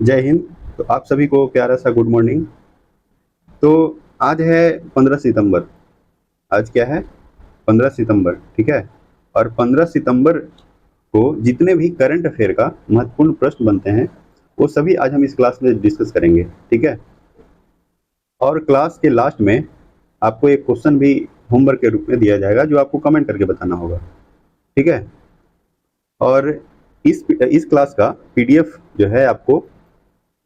जय हिंद। तो आप सभी को प्यारा सा गुड मॉर्निंग। तो आज है 15 सितंबर। आज क्या है? 15 सितंबर, ठीक है। और 15 सितंबर को जितने भी करंट अफेयर का महत्वपूर्ण प्रश्न बनते हैं वो सभी आज हम इस क्लास में डिस्कस करेंगे, ठीक है। और क्लास के लास्ट में आपको एक क्वेश्चन भी होमवर्क के रूप में दिया जाएगा जो आपको कमेंट करके बताना होगा, ठीक है। और इस क्लास का पीडीएफ जो है आपको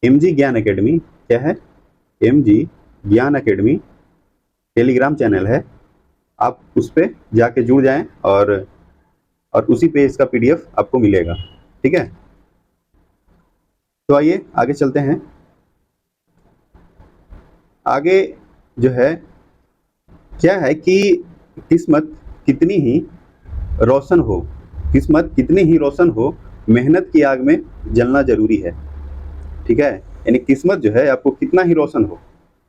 एमजी ज्ञान एकेडमी, क्या है? एमजी ज्ञान एकेडमी टेलीग्राम चैनल है, आप उस पर जाके जुड़ जाएं और उसी पे इसका पीडीएफ आपको मिलेगा, ठीक है। तो आइए आगे चलते हैं। आगे जो है क्या है कि किस्मत कितनी ही रोशन हो, किस्मत कितनी ही रोशन हो, मेहनत की आग में जलना जरूरी है, ठीक है। यानी किस्मत जो है आपको कितना ही रोशन हो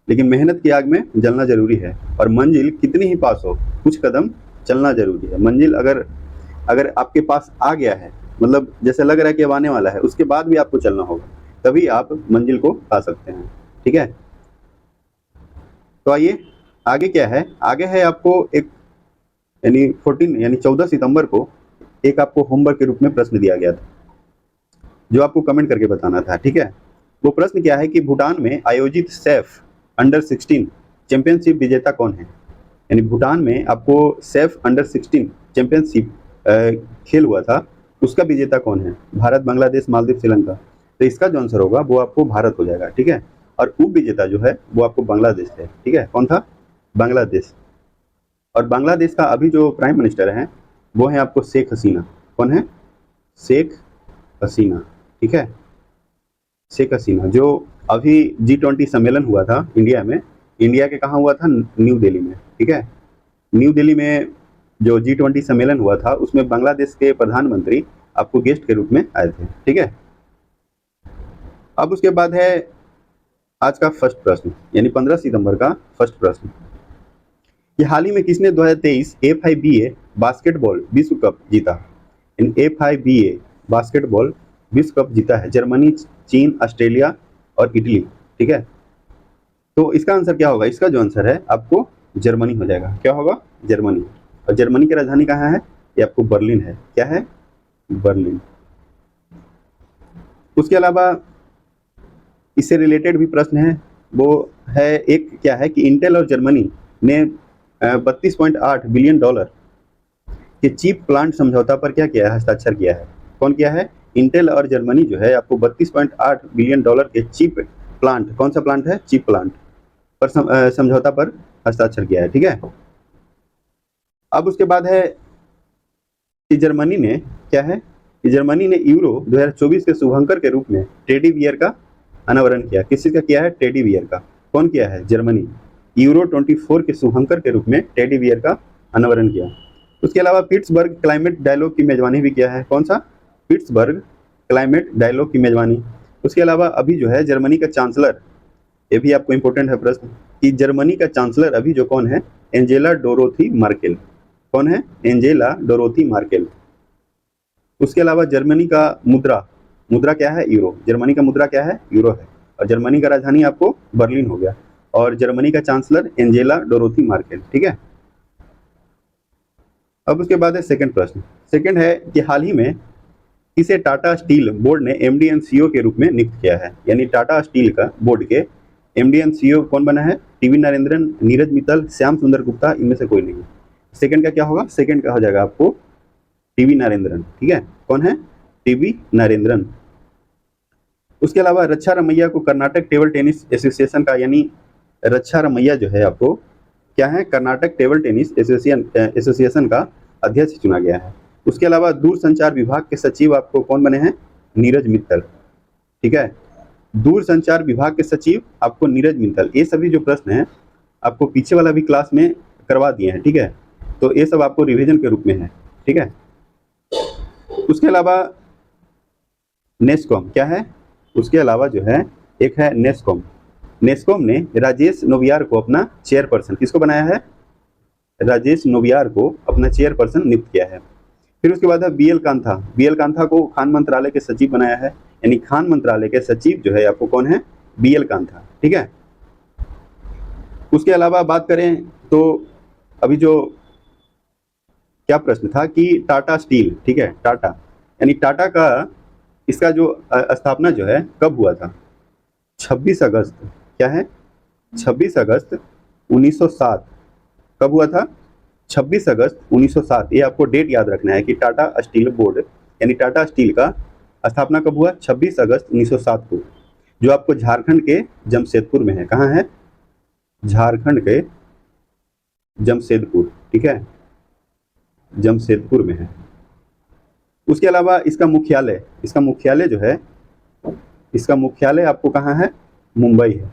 लेकिन मेहनत की आग में जलना जरूरी है। और मंजिल कितनी ही पास हो, कुछ कदम चलना जरूरी है। मंजिल अगर अगर आपके पास आ गया है, मतलब जैसे लग रहा है कि अब आने वाला है, उसके बाद भी आपको चलना होगा, तभी आप मंजिल को पा सकते हैं, ठीक है। तो आइए आगे क्या है। आगे है आपको एक यानी 14 सितंबर को एक आपको होमवर्क के रूप में प्रश्न दिया गया था जो आपको कमेंट करके बताना था, ठीक है। वो प्रश्न क्या है कि भूटान में आयोजित सैफ अंडर 16 चैंपियनशिप विजेता कौन है। यानी भूटान में आपको सैफ अंडर 16 चैंपियनशिप खेल हुआ था, उसका विजेता कौन है? भारत, बांग्लादेश, मालदीव, श्रीलंका। तो इसका जो आंसर होगा वो आपको भारत हो जाएगा, ठीक है। और उप विजेता जो है वो आपको बांग्लादेश है, ठीक है। कौन था? बांग्लादेश। और बांग्लादेश का अभी जो प्राइम मिनिस्टर है वो है आपको शेख हसीना। कौन है? शेख हसीना, ठीक है। शेख हसीना जो अभी G20 सम्मेलन हुआ था इंडिया में, इंडिया के कहाँ हुआ था? न्यू दिल्ली में, ठीक है। न्यू दिल्ली में जो G20 सम्मेलन हुआ था उसमें बांग्लादेश के प्रधानमंत्री आपको गेस्ट के रूप में आए थे, ठीक है। अब उसके बाद है आज का फर्स्ट प्रश्न, यानी 15 सितंबर का फर्स्ट प्रश्न कि हाल ही में किसने 2023 FIBA बास्केटबॉल विश्व कप जीता? इन FIBA बास्केटबॉल विश्व कप जीता है। जर्मनी, चीन, ऑस्ट्रेलिया और इटली, ठीक है। तो इसका आंसर क्या होगा? इसका जो आंसर है आपको जर्मनी हो जाएगा। क्या होगा? जर्मनी। और जर्मनी की राजधानी कहाँ है? ये आपको बर्लिन है। क्या है? बर्लिन। उसके अलावा इससे रिलेटेड भी प्रश्न है, वो है एक क्या है कि इंटेल और जर्मनी ने 32.8 बिलियन डॉलर के चीप प्लांट समझौता पर क्या किया है? हस्ताक्षर किया है। कौन किया है? इंटेल और जर्मनी जो है आपको 32.8 बिलियन डॉलर के चीप प्लांट, कौन सा प्लांट है? चीप प्लांट पर समझौता पर हस्ताक्षर किया है, ठीक है। अब उसके बाद है कि जर्मनी ने क्या है कि जर्मनी ने यूरो 2024 के शुभंकर के रूप में टेडी बियर का अनावरण किया। किस चीज का किया है? टेडी बियर का। कौन किया है? जर्मनी। यूरो 24 के शुभंकर के रूप में टेडी बियर का अनावरण किया। उसके अलावा पिट्सबर्ग क्लाइमेट डायलॉग की मेजबानी भी किया है। कौन सा? पिट्सबर्ग क्लाइमेट डायलॉग की मेजबानी। उसके अलावा अभी जो है जर्मनी का चांसलर, ये भी आपको इंपॉर्टेंट है प्रश्न कि जर्मनी का चांसलर अभी जो कौन है? Angela Dorothy Merkel. कौन है? Angela Dorothy Merkel. उसके अलावा जर्मनी का मुद्रा, मुद्रा क्या है? यूरो। जर्मनी का मुद्रा क्या है? यूरो है। और जर्मनी का राजधानी आपको बर्लिन हो गया। और जर्मनी का चांसलर एंजेला डोरोथी मार्केल, ठीक है। अब उसके बाद है सेकंड प्रश्न। सेकंड है कि हाल ही में किसे टाटा स्टील बोर्ड ने एमडी एंड सीईओ के रूप में नियुक्त किया है। यानी टाटा स्टील का बोर्ड के एमडी एंड सीईओ कौन बना है? टीवी नरेंद्रन, नीरज मित्तल, श्याम सुंदर गुप्ता, इनमें से कोई नहीं। सेकंड का क्या होगा? सेकंड का हो जाएगा आपको टीवी नरेंद्रन, ठीक है। कौन है? टीवी नरेंद्रन। उसके अलावा रक्षा रमैया को कर्नाटक टेबल टेनिस एसोसिएशन का, यानी रक्षा रमैया जो है आपको क्या है? कर्नाटक टेबल टेनिस एसोसिएशन का अध्यक्ष चुना गया है। उसके अलावा दूरसंचार विभाग के सचिव आपको कौन बने हैं? नीरज मित्तल, ठीक है। दूरसंचार विभाग के सचिव आपको नीरज मित्तल। ये सभी जो प्रश्न हैं आपको पीछे वाला भी क्लास में करवा दिए हैं, ठीक है। तो ये सब आपको रिवीजन के रूप में है, ठीक है। उसके अलावा नेस्कॉम क्या है? उसके अलावा जो है एक है नेस्कॉम। नेस्कॉम ने राजेश नोबियार को अपना चेयरपर्सन, किसको बनाया है? राजेश नोबियार को अपना चेयरपर्सन नियुक्त किया है। फिर उसके बाद है बीएल कांथा। बीएल कांथा को खान मंत्रालय के सचिव बनाया है, यानी खान मंत्रालय के सचिव जो है आपको कौन है, बीएल कांथा, ठीक है। उसके अलावा बात करें तो अभी जो क्या प्रश्न था कि टाटा स्टील, ठीक है, टाटा, यानी टाटा का इसका जो स्थापना जो है कब हुआ था, 26 अगस्त, क्या है, 26 अगस्त 1907। कब हुआ था, 26 अगस्त 1907। ये आपको डेट याद रखना है कि टाटा स्टील बोर्ड यानी टाटा स्टील का स्थापना कब हुआ, 26 अगस्त 1907 को, जो आपको झारखंड के जमशेदपुर में है। कहाँ है, झारखंड के जमशेदपुर, ठीक है, जमशेदपुर में है। उसके अलावा इसका मुख्यालय जो है, इसका मुख्यालय आपको कहाँ है, मुंबई है,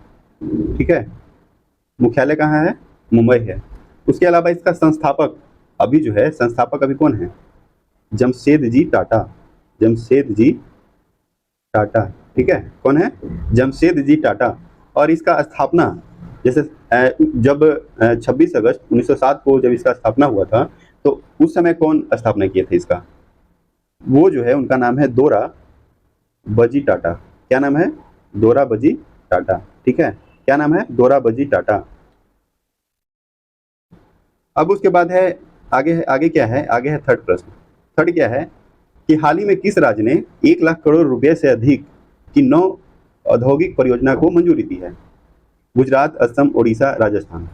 ठीक है, मुख्यालय कहाँ है, मुंबई है। उसके अलावा इसका संस्थापक अभी जो है, संस्थापक अभी कौन है, जमशेदजी टाटा, जमशेदजी टाटा, ठीक है, कौन है, जमशेदजी टाटा। और इसका स्थापना जैसे जब 26 अगस्त 1907 को जब इसका स्थापना हुआ था, तो उस समय कौन स्थापना किए थे इसका, वो जो है उनका नाम है दोरा बजी टाटा। क्या नाम है, दोरा बजी टाटा, ठीक है, क्या नाम है, दोरा बजी टाटा। अब उसके बाद है आगे क्या है, आगे है थर्ड प्रश्न। थर्ड क्या है कि हाल ही में किस राज्य ने 1 लाख करोड़ रुपए से अधिक की 9 औद्योगिक परियोजना को मंजूरी दी है, गुजरात, असम, उड़ीसा, राजस्थान।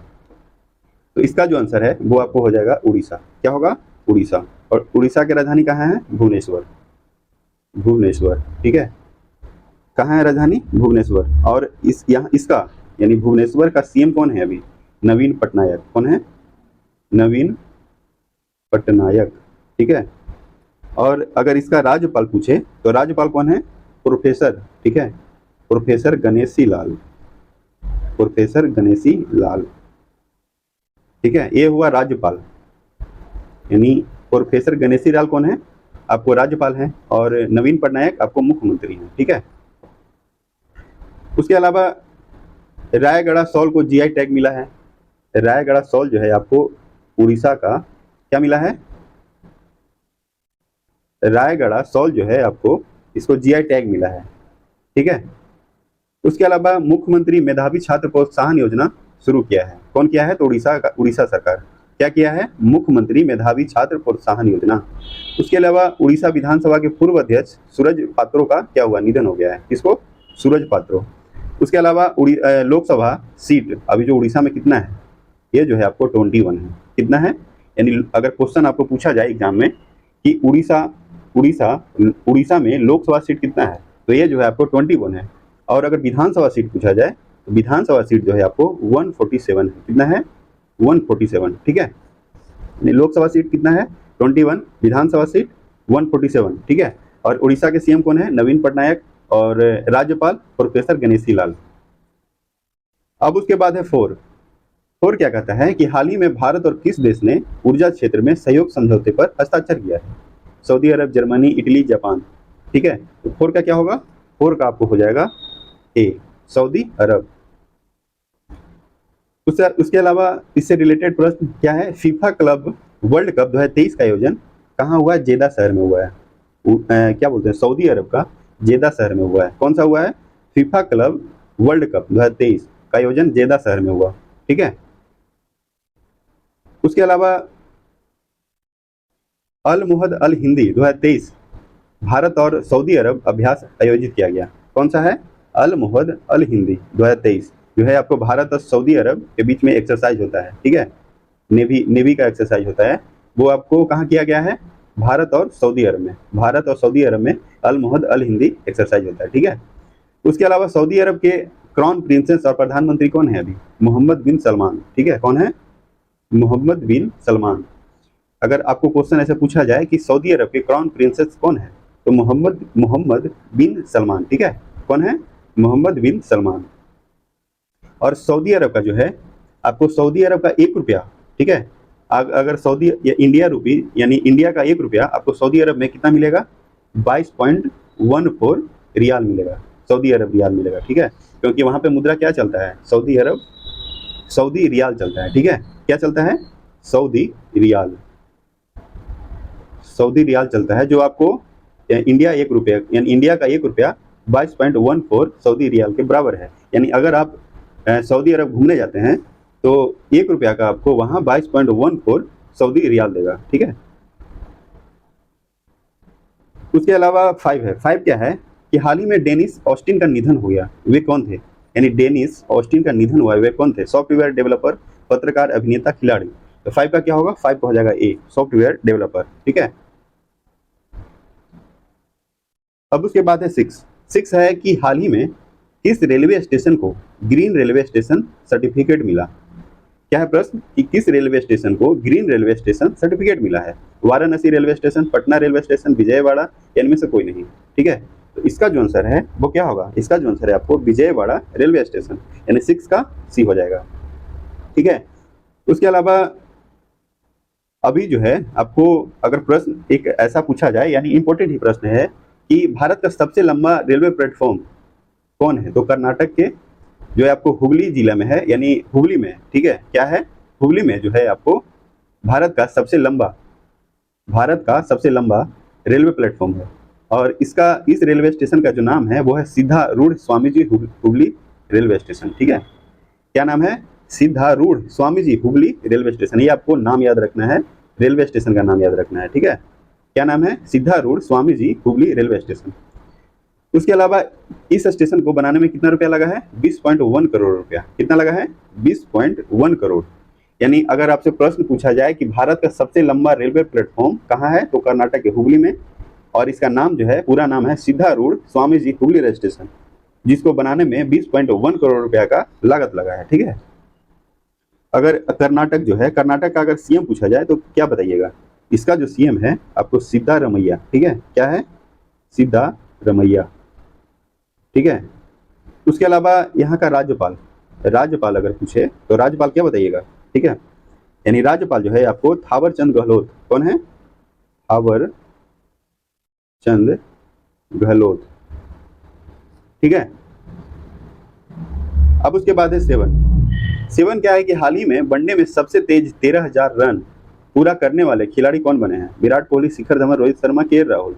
तो इसका जो आंसर है वो आपको हो जाएगा उड़ीसा। क्या होगा, उड़ीसा। और उड़ीसा की राजधानी कहाँ है, भुवनेश्वर, भुवनेश्वर, ठीक है, कहाँ है राजधानी, भुवनेश्वर। और यहाँ इसका यानी भुवनेश्वर का सीएम कौन है अभी, नवीन पटनायक। कौन है, नवीन पटनायक, ठीक है। और अगर इसका राज्यपाल पूछे तो राज्यपाल कौन है, प्रोफेसर, ठीक है, प्रोफेसर गणेशी लाल, प्रोफेसर गणेशी लाल, ठीक है। ये हुआ राज्यपाल, यानी प्रोफेसर गणेशी लाल कौन है, आपको राज्यपाल हैं, और नवीन पटनायक आपको मुख्यमंत्री हैं, ठीक है। उसके अलावा रायगढ़ सॉल को जीआई टैग मिला है। रायगढ़ सॉल जो है आपको उड़ीसा का क्या मिला है, रायगढ़ सॉल जो है आपको इसको जीआई टैग मिला है, ठीक है। उसके अलावा मुख्यमंत्री मेधावी छात्र प्रोत्साहन योजना शुरू किया है। कौन किया है, तो उड़ीसा सरकार क्या किया है, मुख्यमंत्री मेधावी छात्र प्रोत्साहन योजना। उसके अलावा उड़ीसा विधानसभा के पूर्व अध्यक्ष सूरज पात्रो का क्या हुआ, निधन हो गया है। किसको, सूरज पात्रो। उसके अलावा लोकसभा सीट अभी जो उड़ीसा में कितना है, ये जो है आपको 21 है। कितना है, यानी अगर क्वेश्चन आपको पूछा जाए एग्जाम में कि उड़ीसा में लोकसभा सीट कितना है, तो ये जो है आपको 21 है। और अगर विधानसभा सीट पूछा जाए तो विधानसभा सीट जो है आपको 147 है। कितना है, 147, ठीक है। लोकसभा सीट कितना है, 21, विधानसभा सीट 147, ठीक है। और उड़ीसा के सीएम कौन है, नवीन पटनायक, और राज्यपाल प्रोफेसर गणेशी लाल। अब उसके बाद है फोर क्या कहता है कि हाल ही में भारत और किस देश ने ऊर्जा क्षेत्र में सहयोग समझौते पर हस्ताक्षर किया है, सऊदी अरब, जर्मनी, इटली, जापान, ठीक है। तो 4 का क्या होगा, 4 का आपको हो जाएगा ए, सऊदी अरब। उसके अलावा इससे रिलेटेड प्रश्न क्या है, फीफा क्लब वर्ल्ड कप 2023 का आयोजन कहाँ हुआ है, जेदा शहर में हुआ है। क्या बोलते हैं, सऊदी अरब का जेदा शहर में हुआ है। कौन सा हुआ है, फीफा क्लब वर्ल्ड कप 2023 का आयोजन जेदा शहर में हुआ, ठीक है। उसके अलावा अल मुहद अल हिंदी 2023 भारत और सऊदी अरब अभ्यास आयोजित किया गया। कौन सा है, अल मुहद अल हिंदी 2023, जो है आपको भारत और सऊदी अरब के बीच में एक्सरसाइज होता है, ठीक है, नेवी का एक्सरसाइज होता है। वो आपको कहाँ किया गया है, भारत और सऊदी अरब में, भारत और सऊदी अरब में अल मुहद अल हिंदी एक्सरसाइज होता है, ठीक है। उसके अलावा सऊदी अरब के क्राउन प्रिंसेस और प्रधानमंत्री कौन है अभी, मोहम्मद बिन सलमान, ठीक है। कौन है, मोहम्मद बिन सलमान। अगर आपको क्वेश्चन ऐसे पूछा जाए कि सऊदी अरब के क्राउन प्रिंसेस कौन है, तो मोहम्मद बिन सलमान, ठीक है। कौन है, मोहम्मद बिन सलमान। और सऊदी अरब का जो है आपको सऊदी अरब का 1 रुपया, ठीक है, अगर सऊदी या इंडिया रूपी यानी इंडिया का 1 रुपया आपको सऊदी अरब में कितना मिलेगा, 22.14 रियाल मिलेगा, सऊदी अरब रियाल मिलेगा, ठीक है। क्योंकि वहाँ पे मुद्रा क्या चलता है, सऊदी रियाल चलता है, ठीक है। क्या चलता है, सऊदी रियाल, सऊदी रियाल चलता है, जो आपको इंडिया 1 रुपया, यानी इंडिया का 1 रुपया 22.14 सऊदी रियाल के बराबर है। यानी अगर आप सऊदी अरब घूमने जाते हैं तो 1 रुपया का आपको वहाँ 22.14 सऊदी रियाल देगा, ठीक है। उसके अलावा 5 है। 5 क्या है कि हाल ही में डेनिस ऑस्टिन का निधन हो गया, वे कौन थे? यानी डेनिस ऑस्टिन का निधन हुआ है, वे कौन थे? सॉफ्टवेयर डेवलपर, पत्रकार, अभिनेता, खिलाड़ी। तो 5 का क्या होगा? 5 का हो जाएगा ए, सॉफ्टवेयर डेवलपर, ठीक है। अब उसके बाद है 6। 6 है कि हाल ही में किस रेलवे स्टेशन को ग्रीन रेलवे स्टेशन सर्टिफिकेट मिला? क्या है प्रश्न कि किस रेलवे स्टेशन को ग्रीन रेलवे स्टेशन सर्टिफिकेट मिला है? Varanasi railway station, Patna railway station, Vijayawada, इनमें से कोई नहीं, ठीक है। तो इसका जो आंसर है वो क्या होगा? इसका जो आंसर है आपको विजयवाड़ा रेलवे स्टेशन, यानी 6 का सी हो जाएगा, ठीक है। उसके अलावा अभी जो है आपको अगर प्रश्न एक ऐसा पूछा जाए, यानी इंपॉर्टेंट ही प्रश्न है कि भारत का सबसे लंबा रेलवे प्लेटफॉर्म कौन है? तो कर्नाटक के जो है आपको हुगली जिला में है, यानी हुगली में, ठीक है। क्या है? हुगली में जो है आपको भारत का सबसे लंबा रेलवे प्लेटफॉर्म है। और इस रेलवे स्टेशन का जो नाम है वो है सिद्धारूढ़ स्वामीजी हुगली रेलवे स्टेशन, ठीक है। क्या नाम है? सिद्धारूढ़ स्वामीजी हुगली रेलवे स्टेशन। ये आपको नाम याद रखना है, रेलवे स्टेशन का नाम याद रखना है, ठीक है। क्या नाम है? सिद्धारूढ़ स्वामीजी हुगली रेलवे स्टेशन। उसके अलावा इस स्टेशन को बनाने में कितना रुपया लगा है? 20.1 करोड़ रुपया। कितना लगा है? 20.1 करोड़। यानी अगर आपसे प्रश्न पूछा जाए कि भारत का सबसे लंबा रेलवे प्लेटफॉर्म कहाँ है, तो कर्नाटक के हुगली में, और इसका नाम जो है पूरा नाम है सिद्धारूढ़ स्वामीजी हुगली रेलवे स्टेशन, जिसको बनाने में 20.1 करोड़ रुपया का लागत लगा है, ठीक है। अगर कर्नाटक जो है, कर्नाटक का अगर सीएम पूछा जाए तो क्या बताइएगा? इसका जो सीएम है आपको सिद्धारमैया, ठीक है। क्या है? सिद्धारमैया, ठीक है। उसके अलावा यहाँ का राज्यपाल अगर पूछे तो राज्यपाल क्या बताइएगा, ठीक है। यानी राज्यपाल जो है आपको थावर चंद गहलोत। कौन है? थावर चंद गहलोत, ठीक है। अब उसके बाद है 7 क्या है कि हाल ही में वनडे में सबसे तेज 13,000 रन पूरा करने वाले खिलाड़ी कौन बने हैं? विराट कोहली, शिखर धवन, रोहित शर्मा, केएल राहुल।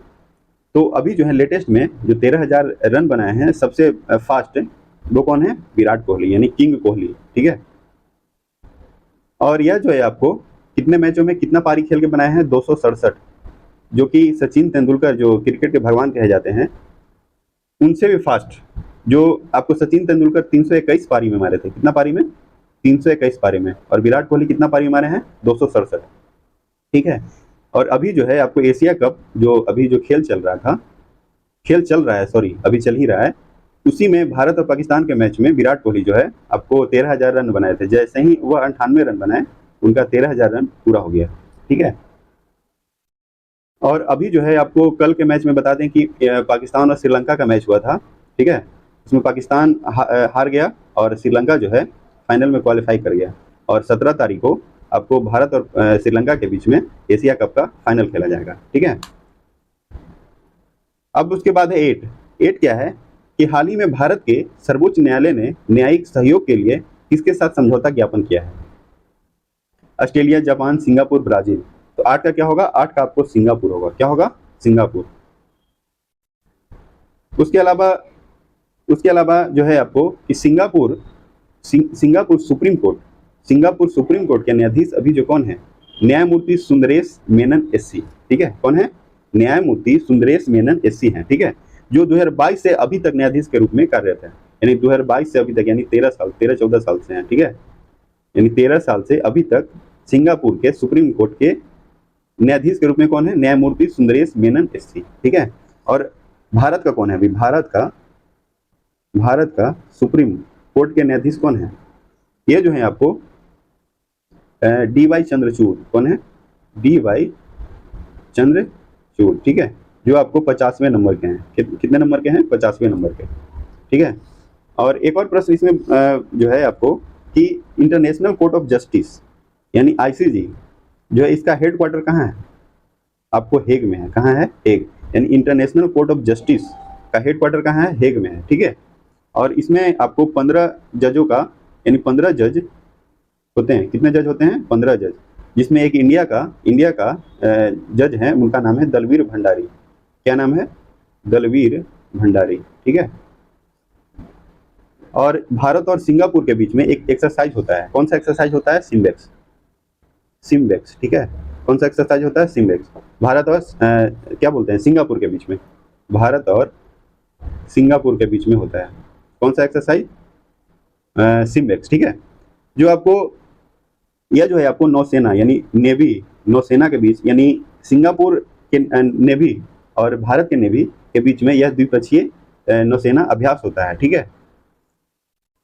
तो अभी जो है लेटेस्ट में जो 13,000 रन बनाए हैं सबसे फास्ट, वो कौन है? विराट कोहली, यानी किंग कोहली, ठीक है। और यह जो है आपको कितने मैचों में कितना पारी खेल के बनाए हैं? 267, जो कि सचिन तेंदुलकर जो क्रिकेट के भगवान कहे जाते हैं उनसे भी फास्ट। जो आपको सचिन तेंदुलकर 321 पारी में मारे थे, कितना पारी में? 321 पारी में। और विराट कोहली कितना पारी मारे हैं? 267, ठीक है। और अभी जो है आपको एशिया कप जो अभी जो खेल चल रहा है, सॉरी अभी चल ही रहा है, उसी में भारत और पाकिस्तान के मैच में विराट कोहली जो है आपको 13,000 रन बनाए थे। जैसे ही वह 98 रन बनाए, उनका 13,000 रन पूरा हो गया, ठीक है। और अभी जो है आपको कल के मैच में बता दें कि पाकिस्तान और श्रीलंका का मैच हुआ था, ठीक है। उसमें पाकिस्तान हार गया और श्रीलंका जो है फाइनल में क्वालिफाई कर गया। और 17 तारीख को आपको भारत और श्रीलंका के बीच में एशिया कप का फाइनल खेला जाएगा, ठीक है। अब उसके बाद है 8 क्या है कि हाल ही में भारत के सर्वोच्च न्यायालय ने न्यायिक सहयोग के लिए किसके साथ समझौता ज्ञापन किया है? Australia, Japan, Singapore, Brazil. तो 8 का क्या होगा? 8 का आपको सिंगापुर होगा। क्या होगा? सिंगापुर। उसके अलावा जो है आपको कि सिंगापुर सुप्रीम कोर्ट के न्यायाधीश अभी जो कौन है? न्यायमूर्ति सुंदरेश मेनन एससी, ठीक है। कौन है? न्यायमूर्ति सुंदरेश मेनन एससी हैं, ठीक है, जो 2022 से अभी तक न्यायाधीश के रूप में कार्यरत है। यानी 2022 से अभी तक, यानी 13-14 साल से हैं, ठीक है। यानी 13 साल से अभी तक सिंगापुर के सुप्रीम कोर्ट के न्यायाधीश के रूप में कौन है? न्यायमूर्ति सुंदरेश मेनन एससी, ठीक है। और भारत का कौन है? अभी भारत का सुप्रीम कोर्ट के न्यायाधीश कौन है? ये जो है आपको DY चंद्रचूड़। कौन है? DY चंद्रचूड़, ठीक है, जो आपको 50वें नंबर के हैं। कितने नंबर के हैं? 50वें नंबर के, ठीक है। और एक और प्रश्न इसमें जो है आपको कि इंटरनेशनल कोर्ट ऑफ जस्टिस यानी ICJ जो है, इसका हेडक्वार्टर कहाँ है? आपको हेग में है। कहाँ है? हेग। यानी इंटरनेशनल कोर्ट ऑफ जस्टिस का हेडक्वार्टर कहाँ है? हेग में है, ठीक है। और इसमें आपको 15 जजों का, यानी 15 जज होते हैं। कितने जज होते हैं? 15 जज, जिसमें एक इंडिया का जज है, उनका नाम है दलवीर भंडारी। क्या नाम है? दलवीर भंडारी, ठीक है। और भारत और सिंगापुर के बीच में एक एक्सरसाइज होता है। कौन सा एक्सरसाइज होता है? सिम्बेक्स। सिम्बेक्स, ठीक है। कौन सा एक्सरसाइज होता है? सिम्बेक्स। भारत और क्या बोलते हैं, सिंगापुर के बीच में, भारत और सिंगापुर के बीच में होता है। कौन सा एक्सरसाइज? सिम्बेक्स, ठीक है। जो आपको, यह जो है आपको नौसेना यानी नेवी, नौसेना के बीच यानी सिंगापुर के नेवी और भारत के नेवी के बीच में यह द्विपक्षीय नौसेना अभ्यास होता है, ठीक है।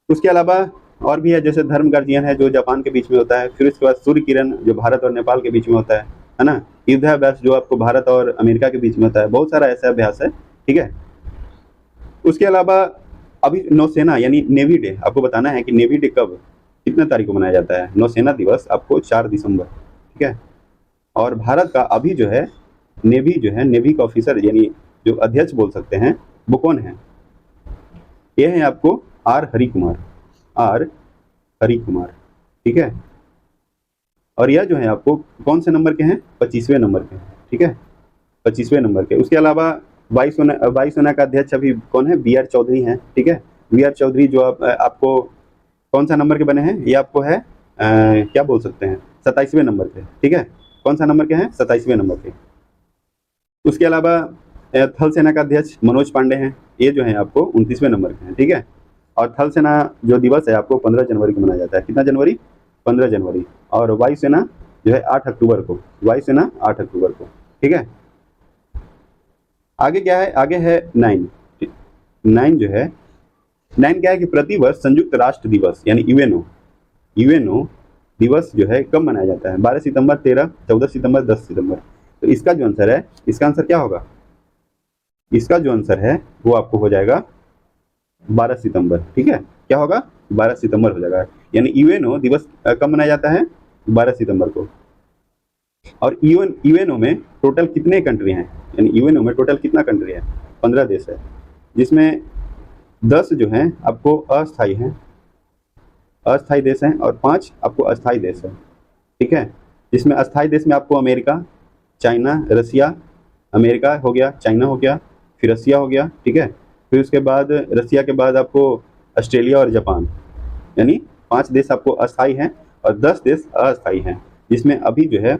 उसके अलावा और भी है, जैसे धर्म गार्जियन है जो जापान के बीच में होता है। फिर उसके बाद सूर्य किरण जो भारत और नेपाल के बीच में होता है ना। युद्धाभ्यास जो आपको भारत और अमेरिका के बीच में होता है। बहुत सारा ऐसा अभ्यास है, ठीक है। उसके अलावा अभी नौसेना यानी नेवी डे आपको बताना है कि नेवी डे कब, कितने तारीख को मनाया जाता है। नौसेना दिवस आपको 4 दिसंबर, ठीक है। और भारत का अभी जो है नेवी का ऑफिसर यानी जो अध्यक्ष बोल सकते हैं, वो कौन है? ये है आपको आर हरि कुमार, ठीक है। और यह जो है आपको कौन से नंबर के हैं? 25वें नंबर के हैं, ठीक है, 25वें नंबर के। उसके अलावा वायुसेना का अध्यक्ष अभी कौन है? बी आर चौधरी हैं, ठीक है। बी आर चौधरी जो आपको कौन सा नंबर के बने हैं? ये आपको है क्या बोल सकते हैं, 27वें नंबर के, ठीक है। कौन सा नंबर के हैं? 27वें नंबर के। उसके अलावा थल सेना का अध्यक्ष मनोज पांडे हैं, ये जो है आपको 29वें नंबर के हैं, ठीक है। और थल सेना जो दिवस है आपको 15 जनवरी को मनाया जाता है। कितना जनवरी? 15 जनवरी। और वायुसेना जो है 8 अक्टूबर को, वायुसेना 8 अक्टूबर को, ठीक है। आगे क्या है? आगे है 9 जो है 9 क्या है कि प्रतिवर्ष संयुक्त राष्ट्र दिवस यानी यूएनओ दिवस जो है कब मनाया जाता है? 12 सितंबर, 13, 14 सितंबर, 10 सितंबर। तो इसका जो आंसर है, इसका आंसर क्या होगा? इसका जो आंसर है वो आपको हो जाएगा 12 सितंबर, ठीक है। क्या होगा? 12 सितंबर हो जाएगा। यानी यूएनओ दिवस कब मनाया जाता है? 12 सितंबर को। और यूएनओ में टोटल कितने कंट्री हैं? यानी यूएनओ में टोटल कितना कंट्री है? 15 देश है, जिसमें 10 जो हैं आपको अस्थायी हैं, अस्थायी देश हैं, और 5 आपको अस्थायी देश है, ठीक है। जिसमें अस्थायी देश में आपको अमेरिका, चाइना, रसिया, अमेरिका हो गया, चाइना हो गया, फिर रसिया हो गया, ठीक है। फिर उसके बाद रसिया के बाद आपको ऑस्ट्रेलिया और जापान, यानी 5 देश आपको अस्थायी हैं और 10 देश अस्थायी हैं। जिसमें अभी जो है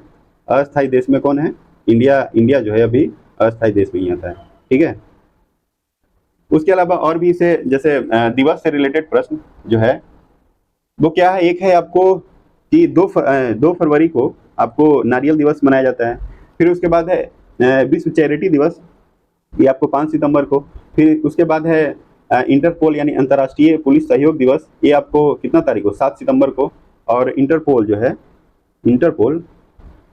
अस्थायी देश में कौन है? इंडिया जो है अभी अस्थायी देश में ही आता है, ठीक है। उसके अलावा और भी इसे जैसे दिवस से रिलेटेड प्रश्न जो है वो क्या है? एक है आपको कि 2 फरवरी को आपको नारियल दिवस मनाया जाता है। फिर उसके बाद है विश्व चैरिटी दिवस, ये आपको 5 सितंबर को। फिर उसके बाद है इंटरपोल यानी अंतर्राष्ट्रीय पुलिस सहयोग दिवस, ये आपको कितना तारीख को? 7 सितंबर को। और इंटरपोल जो है, इंटरपोल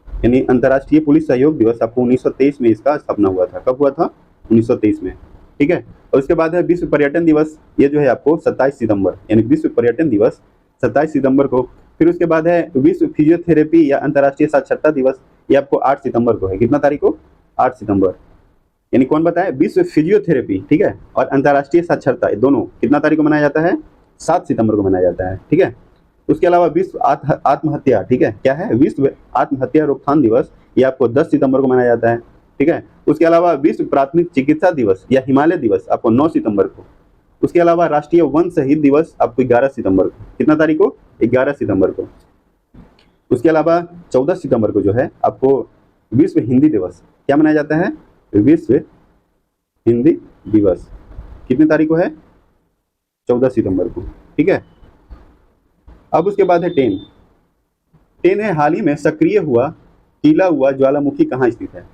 यानी अंतर्राष्ट्रीय पुलिस सहयोग दिवस आपको 1923 में इसका स्थापना हुआ था। कब हुआ था? 1923 में, ठीक है। और उसके बाद है विश्व पर्यटन दिवस, ये जो है आपको 27 सितंबर, यानी विश्व पर्यटन दिवस 27 सितंबर को। फिर उसके बाद है विश्व फिजियोथेरेपी या अंतर्राष्ट्रीय साक्षरता दिवस, ये आपको 8 सितंबर को है। कितना तारीख को? 8 सितंबर। यानी कौन बताए? विश्व फिजियोथेरेपी, ठीक है, और अंतर्राष्ट्रीय साक्षरता, दोनों कितना तारीख को मनाया जाता है? 7 सितंबर को मनाया जाता है, ठीक है। उसके अलावा विश्व आत्महत्या, ठीक है, क्या है? विश्व आत्महत्या रोकथाम दिवस, ये आपको 10 सितंबर को मनाया जाता है, ठीक है। उसके अलावा विश्व प्राथमिक चिकित्सा दिवस या हिमालय दिवस आपको 9 सितंबर को। उसके अलावा राष्ट्रीय वन शहीद दिवस आपको 11 सितंबर को। कितना तारीख को? 11 सितंबर को। उसके अलावा 14 सितंबर को जो है आपको विश्व हिंदी दिवस क्या मनाया जाता है? विश्व हिंदी दिवस कितनी तारीख को है? 14 सितंबर को, ठीक है। अब उसके बाद है 10 है हाल ही में सक्रिय हुआ कीला हुआ ज्वालामुखी कहाँ स्थित है?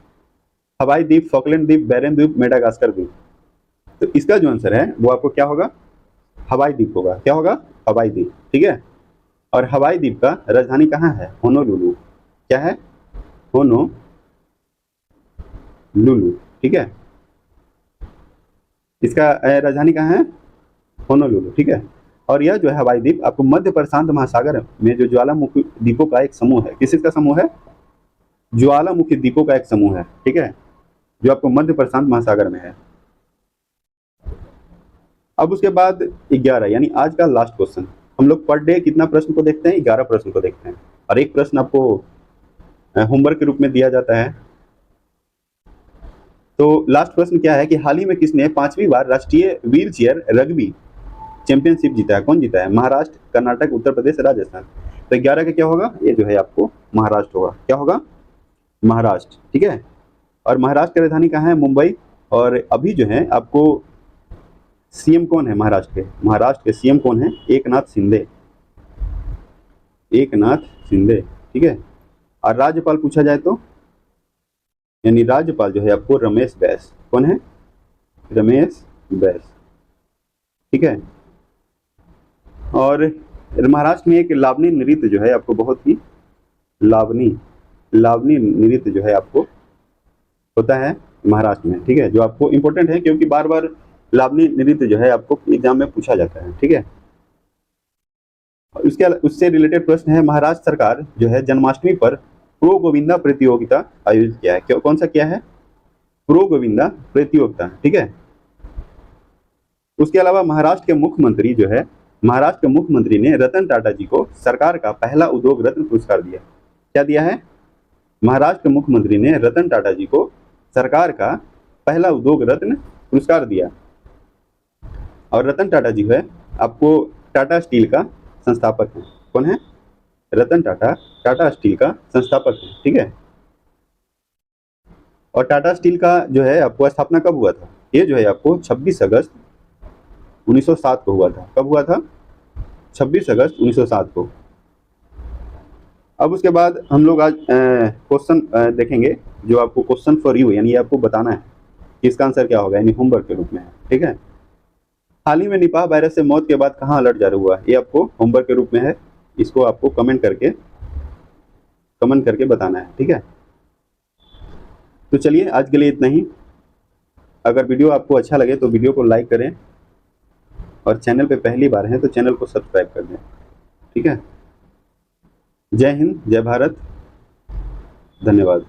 हवाई द्वीप, फॉकलैंड द्वीप, बैरन द्वीप, मेडागास्कर द्वीप। तो इसका जो आंसर है वो आपको क्या होगा? हवाई द्वीप होगा। क्या होगा? हवाई द्वीप, ठीक है। और हवाई द्वीप का राजधानी कहाँ है? होनोलुलु। क्या है? होनोलुलु, ठीक है। इसका राजधानी कहाँ है? होनोलुलु, ठीक है। और यह जो है हवाई द्वीप आपको मध्य प्रशांत महासागर में जो ज्वालामुखी द्वीपों का एक समूह है। किस का समूह है? ज्वालामुखी द्वीपों का एक समूह है, ठीक है, जो आपको मध्य प्रशांत महासागर में है। अब उसके बाद 11 यानी आज का लास्ट क्वेश्चन। हम लोग पर डे कितना प्रश्न को देखते हैं? 11 प्रश्न को देखते हैं। और एक प्रश्न आपको होमवर्क के रूप में दिया जाता है। तो लास्ट प्रश्न क्या है कि हाल ही में किसने 5वीं बार राष्ट्रीय व्हील चेयर रग्बी चैंपियनशिप जीता है? कौन जीता है? महाराष्ट्र, कर्नाटक, उत्तर प्रदेश, राजस्थान। तो 11 का क्या होगा? ये जो है आपको महाराष्ट्र होगा। क्या होगा? महाराष्ट्र। ठीक है। और महाराष्ट्र की राजधानी कहाँ है? मुंबई। और अभी जो है आपको सीएम कौन है महाराष्ट्र के? महाराष्ट्र के सीएम कौन है? एकनाथ शिंदे। एकनाथ शिंदे। ठीक है। और राज्यपाल पूछा जाए तो, यानी राज्यपाल जो है आपको रमेश बैस। कौन है? रमेश बैस। ठीक है। और महाराष्ट्र में एक लावनी नृत्य जो है आपको बहुत ही लावनी नृत्य जो है आपको होता है महाराष्ट्र में। ठीक है। जो आपको इंपॉर्टेंट है क्योंकि बार बार लावनी नृत्य जो है आपको एग्जाम में पूछा जाता है। ठीक है। उसके उससे रिलेटेड प्रश्न है, महाराष्ट्र सरकार जो है जन्माष्टमी पर प्रो गोविंदा प्रतियोगिता आयोजित किया है। क्यों? कौन सा किया है? प्रो गोविंदा प्रतियोगिता। ठीक है। उसके अलावा महाराष्ट्र के मुख्यमंत्री जो है, महाराष्ट्र के मुख्यमंत्री ने रतन टाटा जी को सरकार का पहला उद्योग रत्न पुरस्कार दिया। क्या दिया है? महाराष्ट्र के मुख्यमंत्री ने रतन टाटा जी को सरकार का पहला उद्योग रत्न पुरस्कार दिया। और रतन टाटा जी है आपको टाटा स्टील का संस्थापक है। कौन है? रतन टाटा टाटा स्टील का संस्थापक है। ठीक है। और टाटा स्टील का जो है आपको स्थापना कब हुआ था? ये जो है आपको 26 अगस्त 1907 को हुआ था। कब हुआ था? 26 अगस्त 1907 को। अब उसके बाद हम लोग आज क्वेश्चन देखेंगे जो आपको क्वेश्चन फॉर यू, यानी आपको बताना है कि इसका आंसर क्या होगा, यानी होमवर्क के रूप में है। ठीक है। हाल ही में निपाह वायरस से मौत के बाद कहाँ अलर्ट जारी हुआ? ये आपको होमवर्क के रूप में है। इसको आपको कमेंट करके बताना है। ठीक है। तो चलिए आज के लिए इतना ही। अगर वीडियो आपको अच्छा लगे तो वीडियो को लाइक करें और चैनल पे पहली बार हैं तो चैनल को सब्सक्राइब कर दें। ठीक है। जय हिंद, जय भारत, धन्यवाद।